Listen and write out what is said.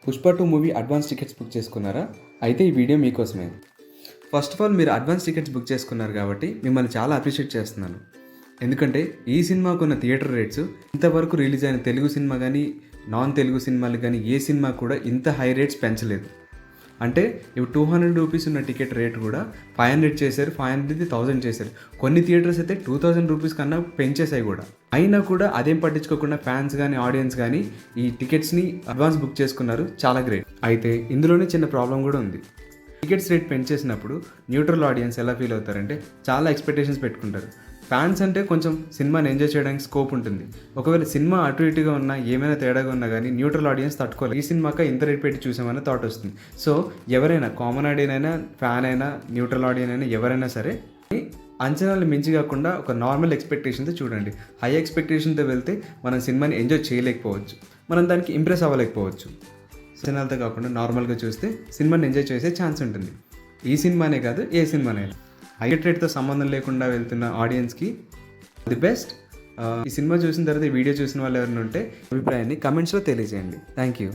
Pushpa 2 movie advance tickets book చేసుకున్నారా? అయితే ఈ వీడియో మీకోసమే. ఫస్ట్ ఆఫ్ ఆల్ మీరు అడ్వాన్స్ టికెట్స్ బుక్ చేసుకున్నారు కాబట్టి మిమ్మల్ని చాలా అప్రిషియేట్ చేస్తున్నాను. ఎందుకంటే ఈ సినిమాకున్న థియేటర్ రేట్స్ ఇంతవరకు రిలీజ్ అయిన తెలుగు సినిమా కానీ, నాన్ తెలుగు సినిమాలు కానీ ఏ సినిమా కూడా ఇంత హై రేట్స్ పెంచలేదు. అంటే ఇప్పుడు 200 రూపీస్ ఉన్న టికెట్ రేట్ కూడా 500 చేశారు, 500ది 1000 చేశారు. కొన్ని థియేటర్స్ అయితే 2000 రూపీస్ కన్నా పెంచేసాయి కూడా. అయినా కూడా అదేం పట్టించుకోకుండా ఫ్యాన్స్ కానీ ఆడియన్స్ కానీ ఈ టికెట్స్ని అడ్వాన్స్ బుక్ చేసుకున్నారు. చాలా గ్రేట్. అయితే ఇందులోనే చిన్న ప్రాబ్లం కూడా ఉంది. టికెట్స్ రేట్ పెంచేసినప్పుడు న్యూట్రల్ ఆడియన్స్ ఎలా ఫీల్ అవుతారంటే చాలా ఎక్స్పెక్టేషన్స్ పెట్టుకుంటారు. ఫ్యాన్స్ అంటే కొంచెం సినిమాని ఎంజాయ్ చేయడానికి స్కోప్ ఉంటుంది. ఒకవేళ సినిమా అటు ఇటుగా ఉన్నా, ఏమైనా తేడాగా ఉన్నా కానీ న్యూట్రల్ ఆడియన్స్ తట్టుకోవాలి. ఈ సినిమాకి ఇంత రేట్ పెట్టి చూసామన్న థాట్ వస్తుంది. సో ఎవరైనా కామన్ ఆడియన్ అయినా, ఫ్యాన్ అయినా, న్యూట్రల్ ఆడియన్ అయినా ఎవరైనా సరే అంచనాలు మించి కాకుండా ఒక నార్మల్ ఎక్స్పెక్టేషన్తో చూడండి. హై ఎక్స్పెక్టేషన్తో వెళ్తే మనం సినిమాని ఎంజాయ్ చేయలేకపోవచ్చు, మనం దానికి ఇంప్రెస్ అవ్వలేకపోవచ్చు. అంచనాలతో కాకుండా నార్మల్గా చూస్తే సినిమాని ఎంజాయ్ చేసే ఛాన్స్ ఉంటుంది. ఈ సినిమానే కాదు, ఏ సినిమానైనా. హై రేట్తో సంబంధం లేకుండా వెళ్తున్న ఆడియన్స్కి ది బెస్ట్. ఈ సినిమా చూసిన తర్వాత ఈ వీడియో చూసిన వాళ్ళు ఎవరైనా ఉంటే అభిప్రాయాన్ని కమెంట్స్లో తెలియజేయండి. Thank you.